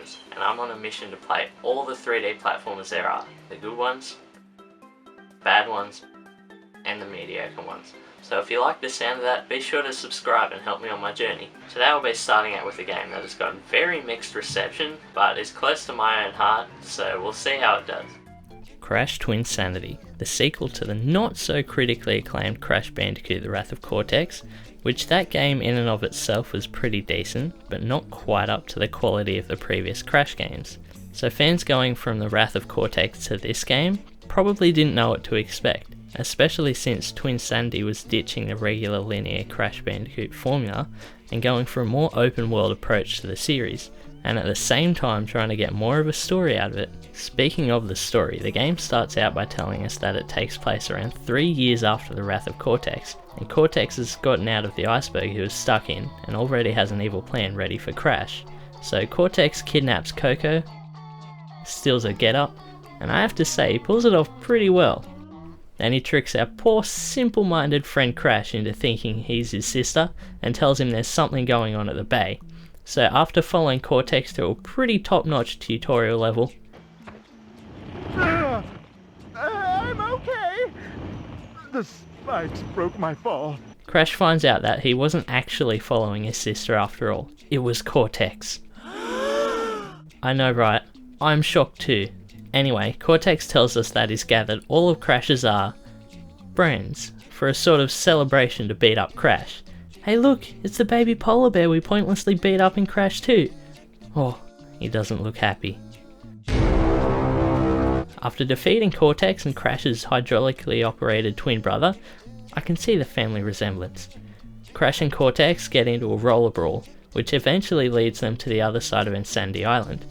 platformers, and I'm on a mission to play all the 3D platformers there are. The good ones, bad ones, and the mediocre ones. So if you like the sound of that, be sure to subscribe and help me on my journey. Today I'll be starting out with a game that has gotten very mixed reception, but is close to my own heart, so we'll see how it does. Crash Twinsanity, the sequel to the not so critically acclaimed Crash Bandicoot The Wrath of Cortex, which that game in and of itself was pretty decent, but not quite up to the quality of the previous Crash games. So fans going from The Wrath of Cortex to this game probably didn't know what to expect, especially since Twinsanity was ditching the regular linear Crash Bandicoot formula and going for a more open world approach to the series, and at the same time trying to get more of a story out of it. Speaking of the story, the game starts out by telling us that it takes place around 3 years after the Wrath of Cortex, and Cortex has gotten out of the iceberg he was stuck in and already has an evil plan ready for Crash. So Cortex kidnaps Coco, steals her getup, and I have to say he pulls it off pretty well. Then he tricks our poor simple-minded friend Crash into thinking he's his sister and tells him there's something going on at the bay. So after following Cortex to a pretty top-notch tutorial level, I'm okay. The spikes broke my fall. Crash finds out that he wasn't actually following his sister after all. It was Cortex. I know, right? I'm shocked too. Anyway, Cortex tells us that he's gathered all of Crash's brains for a sort of celebration to beat up Crash. Hey look, it's the baby polar bear we pointlessly beat up in Crash 2. Oh, he doesn't look happy. After defeating Cortex and Crash's hydraulically operated twin brother, I can see the family resemblance. Crash and Cortex get into a roller brawl, which eventually leads them to the other side of Insanity Island.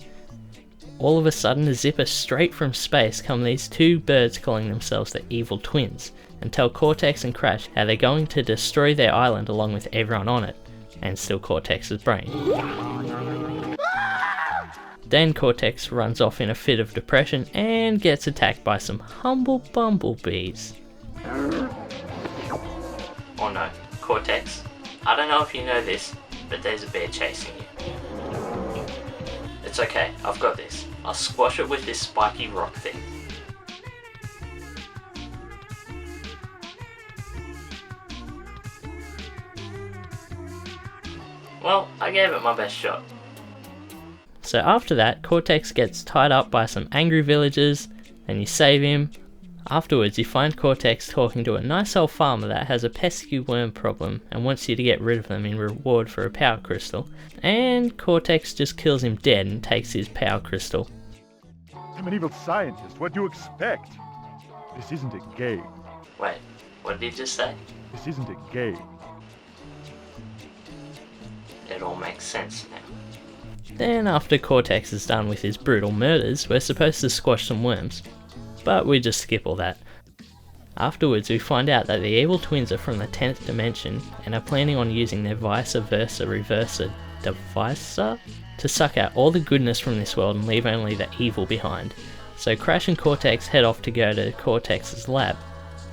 All of a sudden, a zipper straight from space come these two birds calling themselves the Evil Twins, and tell Cortex and Crash how they're going to destroy their island along with everyone on it, and steal Cortex's brain. Then Cortex runs off in a fit of depression and gets attacked by some humble bumblebees. Oh no, Cortex, I don't know if you know this, but there's a bear chasing you. It's okay, I've got this. I'll squash it with this spiky rock thing. Well, I gave it my best shot. So after that, Cortex gets tied up by some angry villagers, and you save him. Afterwards, you find Cortex talking to a nice old farmer that has a pesky worm problem and wants you to get rid of them in reward for a power crystal. And Cortex just kills him dead and takes his power crystal. I'm an evil scientist. What do you expect? This isn't a game. Wait, what did you just say? This isn't a game. It all makes sense now. Then after Cortex is done with his brutal murders, we're supposed to squash some worms. But we just skip all that. Afterwards we find out that the evil twins are from the 10th dimension and are planning on using their vice versa reversa device to suck out all the goodness from this world and leave only the evil behind. So Crash and Cortex head off to go to Cortex's lab,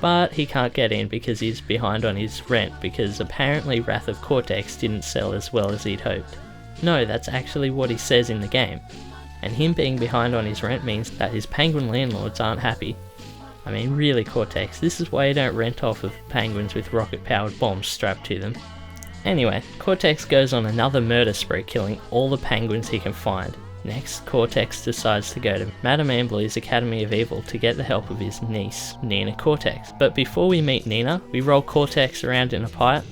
but he can't get in because he's behind on his rent because apparently Wrath of Cortex didn't sell as well as he'd hoped. No, that's actually what he says in the game. And him being behind on his rent means that his penguin landlords aren't happy. I mean really Cortex, this is why you don't rent off of penguins with rocket powered bombs strapped to them. Anyway, Cortex goes on another murder spree killing all the penguins he can find. Next, Cortex decides to go to Madame Ambly's Academy of Evil to get the help of his niece, Nina Cortex. But before we meet Nina, we roll Cortex around in a pipe,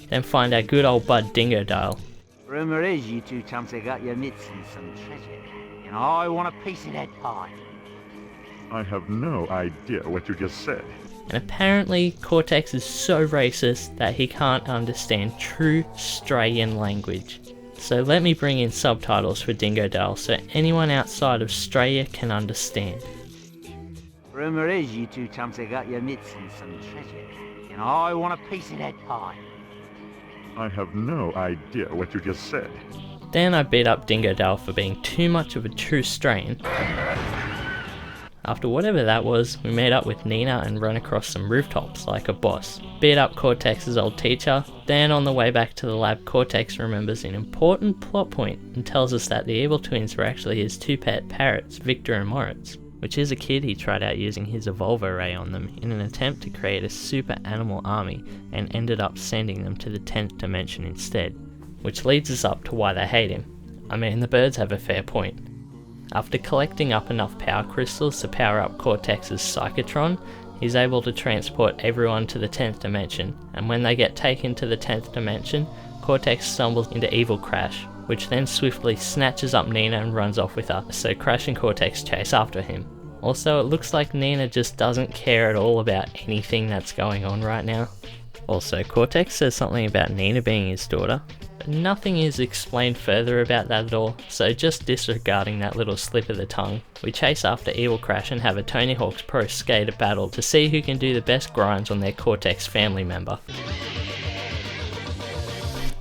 then find our good old bud Dingodile. Rumour is you two chumps have got your mitts in some treasure, and I want a piece of that pie. I have no idea what you just said. And apparently Cortex is so racist that he can't understand true Australian language. So let me bring in subtitles for Dingodile so anyone outside of Australia can understand. Rumour is you two chumps have got your mitts in some treasure, and I want a piece of that pie. I have no idea what you just said. Then I beat up Dingodile for being too much of a true Australian. After whatever that was, we meet up with Nina and run across some rooftops like a boss. Beat up Cortex's old teacher, then on the way back to the lab, Cortex remembers an important plot point and tells us that the evil twins were actually his two pet parrots, Victor and Moritz. Which as a kid he tried out using his evolve array on them in an attempt to create a super animal army and ended up sending them to the 10th dimension instead. Which leads us up to why they hate him. I mean, the birds have a fair point. After collecting up enough power crystals to power up Cortex's Psychotron, he's able to transport everyone to the 10th dimension, and when they get taken to the 10th dimension, Cortex stumbles into evil Crash, which then swiftly snatches up Nina and runs off with her, so Crash and Cortex chase after him. Also, it looks like Nina just doesn't care at all about anything that's going on right now. Also, Cortex says something about Nina being his daughter, but nothing is explained further about that at all, so just disregarding that little slip of the tongue, we chase after evil Crash and have a Tony Hawk's Pro Skater battle to see who can do the best grinds on their Cortex family member.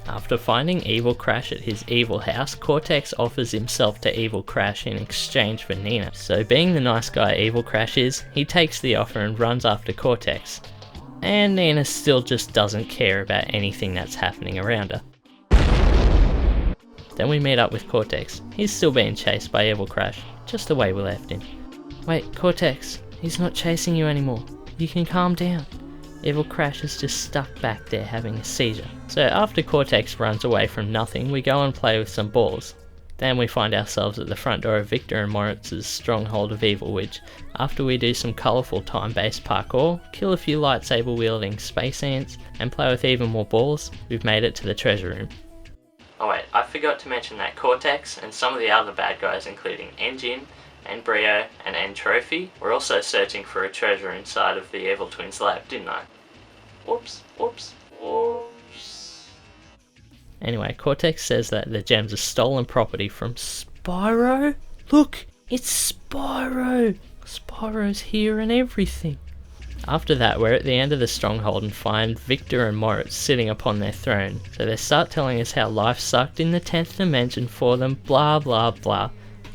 After finding evil Crash at his evil house, Cortex offers himself to evil Crash in exchange for Nina. So being the nice guy evil Crash is, he takes the offer and runs after Cortex. And Nina still just doesn't care about anything that's happening around her. Then we meet up with Cortex. He's still being chased by evil Crash, just the way we left him. Wait, Cortex, he's not chasing you anymore. You can calm down. Evil Crash is just stuck back there having a seizure. So after Cortex runs away from nothing, we go and play with some balls. Then we find ourselves at the front door of Victor and Moritz's stronghold of evil, which, after we do some colourful time-based parkour, kill a few lightsaber-wielding space ants, and play with even more balls, we've made it to the treasure room. Oh wait, I forgot to mention that Cortex and some of the other bad guys, including Engine, and Brio, and Trophy, were also searching for a treasure inside of the Evil Twins lab, didn't I? Whoops. Anyway, Cortex says that the gems are stolen property from Spyro? Look, it's Spyro! Spyro's here and everything. After that, we're at the end of the stronghold and find Victor and Moritz sitting upon their throne. So they start telling us how life sucked in the 10th dimension for them, blah blah blah.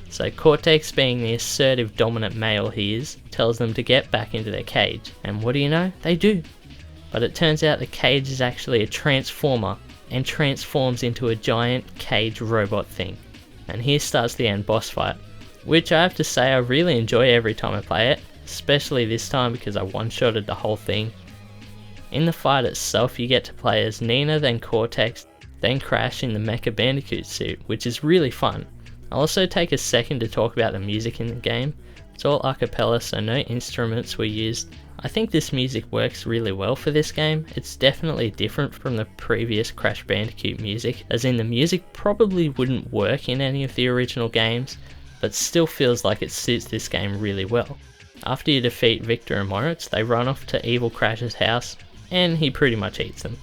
So Cortex, being the assertive dominant male he is, tells them to get back into their cage. And what do you know? They do. But it turns out the cage is actually a transformer and transforms into a giant cage robot thing. And here starts the end boss fight, which I have to say I really enjoy every time I play it, especially this time because I one-shotted the whole thing. In the fight itself you get to play as Nina, then Cortex, then Crash in the Mecha Bandicoot suit, which is really fun. I'll also take a second to talk about the music in the game. It's all a cappella, so no instruments were used. I think this music works really well for this game. It's definitely different from the previous Crash Bandicoot music, as in the music probably wouldn't work in any of the original games, but still feels like it suits this game really well. After you defeat Victor and Moritz, they run off to Evil Crash's house, and he pretty much eats them.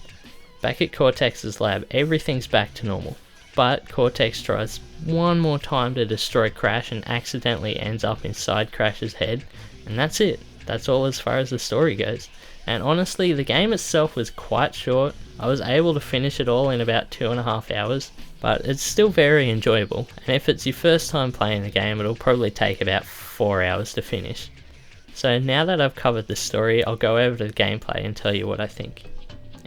Back at Cortex's lab, everything's back to normal, but Cortex tries one more time to destroy Crash and accidentally ends up inside Crash's head, and that's it. That's all as far as the story goes. And honestly, the game itself was quite short. I was able to finish it all in about 2.5 hours, but it's still very enjoyable. And if it's your first time playing the game, it'll probably take about 4 hours to finish. So now that I've covered the story, I'll go over to the gameplay and tell you what I think.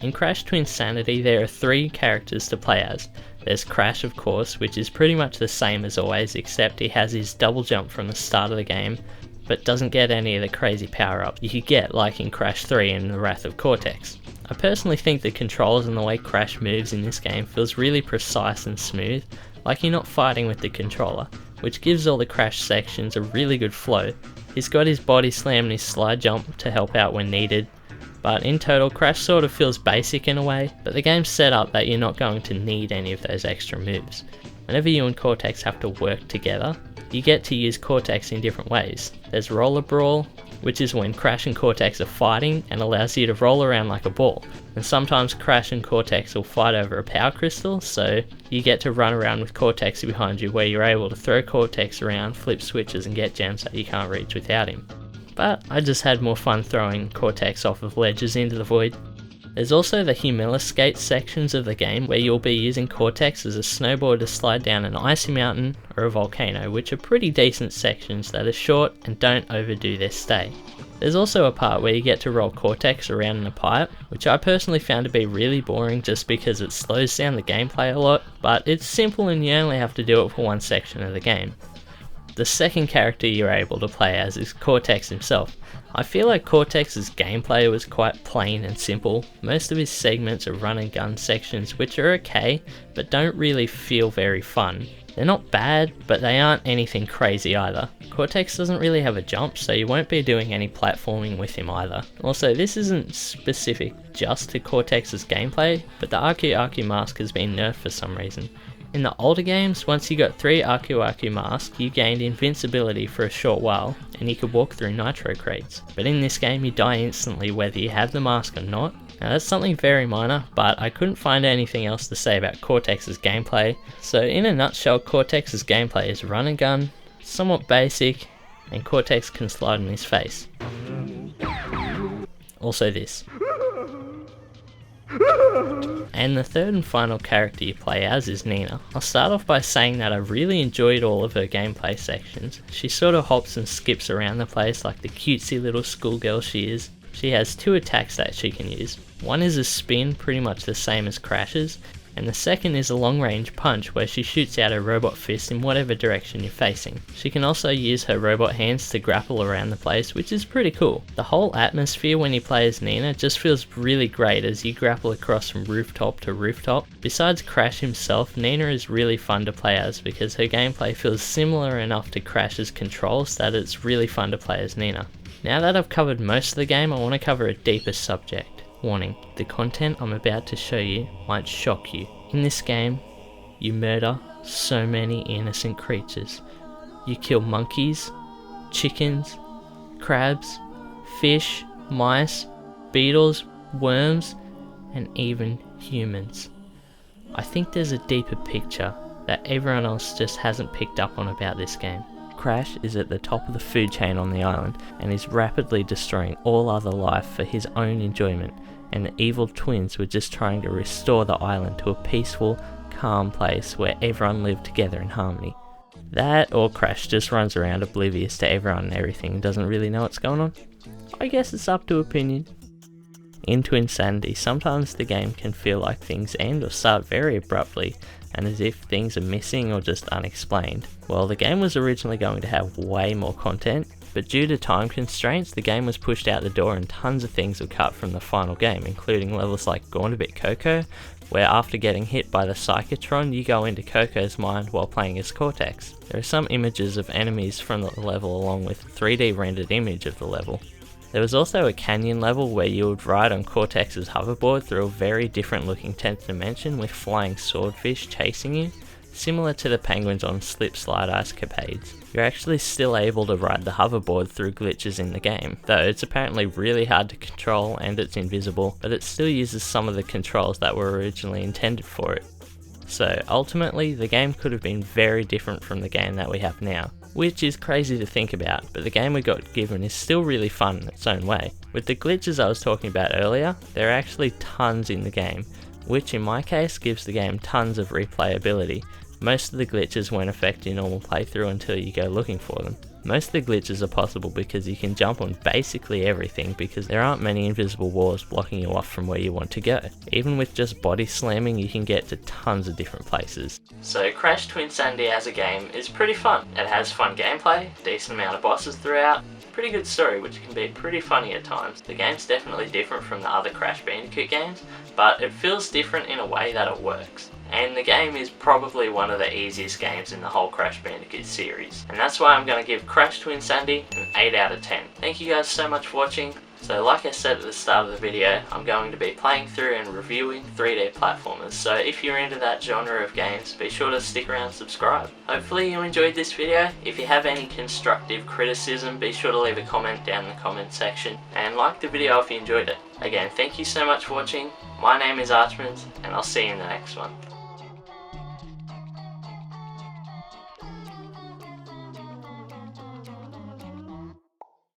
In Crash Twinsanity, there are 3 characters to play as. There's Crash, of course, which is pretty much the same as always, except he has his double jump from the start of the game, but doesn't get any of the crazy power-ups you could get like in Crash 3 and the Wrath of Cortex. I personally think the controls and the way Crash moves in this game feels really precise and smooth, like you're not fighting with the controller, which gives all the Crash sections a really good flow. He's got his body slam and his slide jump to help out when needed, but in total Crash sort of feels basic in a way, but the game's set up that you're not going to need any of those extra moves. Whenever you and Cortex have to work together, you get to use Cortex in different ways. There's Roller Brawl, which is when Crash and Cortex are fighting and allows you to roll around like a ball. And sometimes Crash and Cortex will fight over a power crystal, so you get to run around with Cortex behind you where you're able to throw Cortex around, flip switches and get gems that you can't reach without him. But I just had more fun throwing Cortex off of ledges into the void. There's also the humili-skate sections of the game where you'll be using Cortex as a snowboard to slide down an icy mountain or a volcano, which are pretty decent sections that are short and don't overdo their stay. There's also a part where you get to roll Cortex around in a pipe, which I personally found to be really boring just because it slows down the gameplay a lot, but it's simple and you only have to do it for one section of the game. The second character you're able to play as is Cortex himself. I feel like Cortex's gameplay was quite plain and simple. Most of his segments are run and gun sections, which are okay, but don't really feel very fun. They're not bad, but they aren't anything crazy either. Cortex doesn't really have a jump, so you won't be doing any platforming with him either. Also, this isn't specific just to Cortex's gameplay, but the Arcu mask has been nerfed for some reason. In the older games, once you got 3 Arcu masks, you gained invincibility for a short while, and you could walk through nitro crates. But in this game you die instantly whether you have the mask or not. Now that's something very minor, but I couldn't find anything else to say about Cortex's gameplay. So in a nutshell, Cortex's gameplay is run and gun, somewhat basic, and Cortex can slide on his face. Also this. And the third and final character you play as is Nina. I'll start off by saying that I really enjoyed all of her gameplay sections. She sort of hops and skips around the place like the cutesy little schoolgirl she is. She has 2 attacks that she can use. One is a spin, pretty much the same as Crash's, and the second is a long range punch where she shoots out her robot fist in whatever direction you're facing. She can also use her robot hands to grapple around the place, which is pretty cool. The whole atmosphere when you play as Nina just feels really great as you grapple across from rooftop to rooftop. Besides Crash himself, Nina is really fun to play as because her gameplay feels similar enough to Crash's controls that it's really fun to play as Nina. Now that I've covered most of the game, I want to cover a deeper subject. Warning, the content I'm about to show you might shock you. In this game, you murder so many innocent creatures. You kill monkeys, chickens, crabs, fish, mice, beetles, worms, and even humans. I think there's a deeper picture that everyone else just hasn't picked up on about this game. Crash is at the top of the food chain on the island and is rapidly destroying all other life for his own enjoyment, and the evil twins were just trying to restore the island to a peaceful, calm place where everyone lived together in harmony. That or Crash just runs around oblivious to everyone and everything and doesn't really know what's going on? I guess it's up to opinion. In Twinsanity, sometimes the game can feel like things end or start very abruptly and as if things are missing or just unexplained. Well, the game was originally going to have way more content, but due to time constraints, the game was pushed out the door and tons of things were cut from the final game, including levels like Gauntlet Coco, where after getting hit by the Psychotron, you go into Coco's mind while playing as Cortex. There are some images of enemies from the level along with a 3D rendered image of the level. There was also a canyon level where you would ride on Cortex's hoverboard through a very different looking 10th dimension with flying swordfish chasing you, similar to the penguins on Slip Slide Ice Capades. You're actually still able to ride the hoverboard through glitches in the game, though it's apparently really hard to control and it's invisible, but it still uses some of the controls that were originally intended for it. So ultimately, the game could have been very different from the game that we have now, which is crazy to think about, but the game we got given is still really fun in its own way. With the glitches I was talking about earlier, there are actually tons in the game, which in my case gives the game tons of replayability. Most of the glitches won't affect your normal playthrough until you go looking for them. Most of the glitches are possible because you can jump on basically everything because there aren't many invisible walls blocking you off from where you want to go. Even with just body slamming, you can get to tons of different places. So Crash Twinsanity as a game is pretty fun. It has fun gameplay, decent amount of bosses throughout, pretty good story which can be pretty funny at times. The game's definitely different from the other Crash Bandicoot games, but it feels different in a way that it works. And the game is probably one of the easiest games in the whole Crash Bandicoot series. And that's why I'm going to give Crash Twinsanity an 8 out of 10. Thank you guys so much for watching. So like I said at the start of the video, I'm going to be playing through and reviewing 3D platformers. So if you're into that genre of games, be sure to stick around and subscribe. Hopefully you enjoyed this video. If you have any constructive criticism, be sure to leave a comment down in the comment section. And like the video if you enjoyed it. Again, thank you so much for watching. My name is ArchMans, and I'll see you in the next one.